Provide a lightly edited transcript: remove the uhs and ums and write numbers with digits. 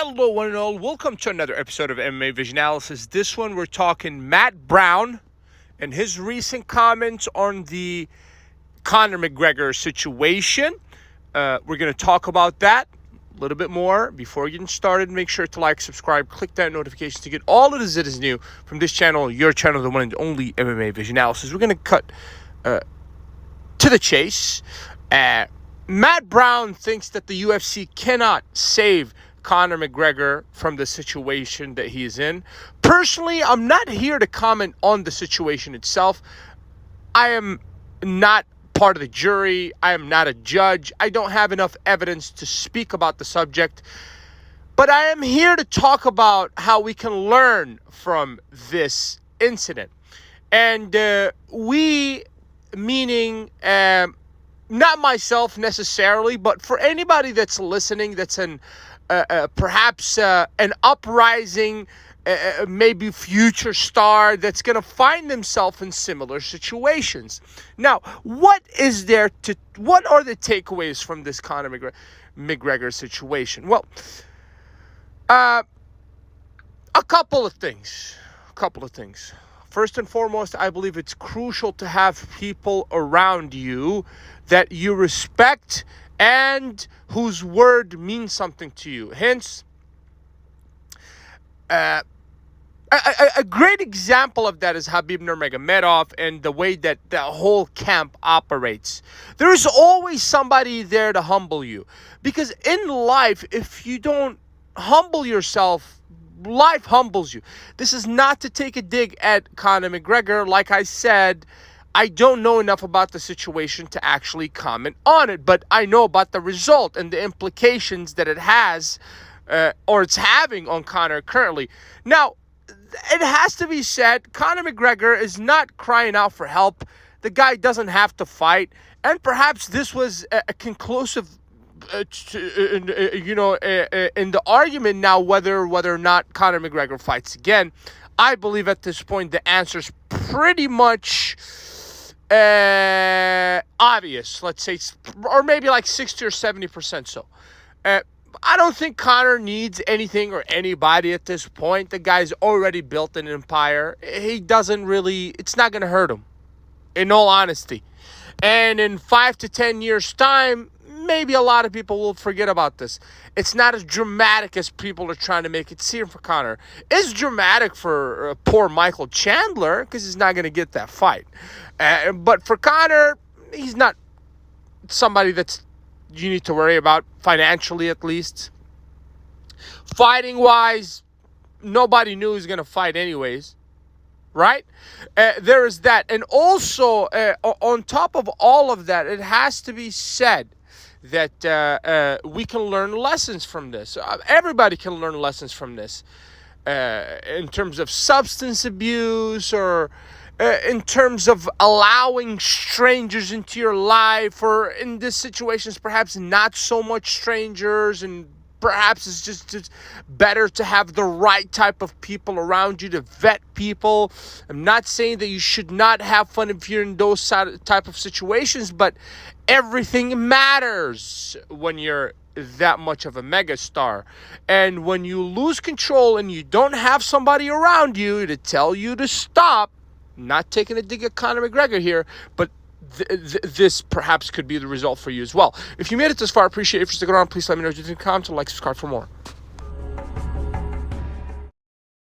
Hello, one and all. Welcome to another episode of MMA Vision Analysis. This one, we're talking Matt Brown and his recent comments on the Conor McGregor situation. We're going to talk about that a little bit more. Before getting started, make sure to like, subscribe, click that notification to get all of the that is new from this channel, your channel, the one and only MMA Vision Analysis. We're going to cut to the chase. Matt Brown thinks that the UFC cannot save Conor McGregor from the situation that he is in. Personally, I'm not here to comment on the situation itself. I am not part of the jury. I am not a judge. I don't have enough evidence to speak about the subject. But I am here to talk about how we can learn from this incident. And we, meaning not myself necessarily, but for anybody that's listening, that's perhaps an uprising, maybe future star that's going to find themselves in similar situations. Now, what are the takeaways from this Conor McGregor situation? Well, a couple of things. First and foremost, I believe it's crucial to have people around you that you respect and whose word means something to you. Hence, a great example of that is Khabib Nurmagomedov and the way that the whole camp operates. There's always somebody there to humble you. Because in life, if you don't humble yourself, life humbles you. This is not to take a dig at Conor McGregor. Like I said, I don't know enough about the situation to actually comment on it, but I know about the result and the implications that it has or it's having on Conor currently. Now, it has to be said, Conor McGregor is not crying out for help. The guy doesn't have to fight, and perhaps this was a conclusive in the argument now whether or not Conor McGregor fights again. I believe at this point the answer is pretty much obvious, let's say, or maybe like 60 or 70% so. I don't think Conor needs anything or anybody at this point. The guy's already built an empire. It's not going to hurt him, in all honesty. And in 5 to 10 years' time, maybe a lot of people will forget about this. It's not as dramatic as people are trying to make it seem for Conor. It's dramatic for poor Michael Chandler because he's not going to get that fight. But for Conor, he's not somebody that's you need to worry about, financially at least. Fighting-wise, nobody knew he was going to fight anyways. Right? There is that. And also, on top of all of that, it has to be said that we can learn lessons from this. Everybody can learn lessons from this in terms of substance abuse or in terms of allowing strangers into your life, or in this situations, perhaps not so much strangers, and perhaps it's just better to have the right type of people around you to vet people. I'm not saying that you should not have fun if you're in those type of situations, but everything matters when you're that much of a megastar. And when you lose control and you don't have somebody around you to tell you to stop, not taking a dig at Conor McGregor here, but this perhaps could be the result for you as well. If you made it this far, I appreciate it. If you're sticking around, please let me know what you think. Comment, like, subscribe for more.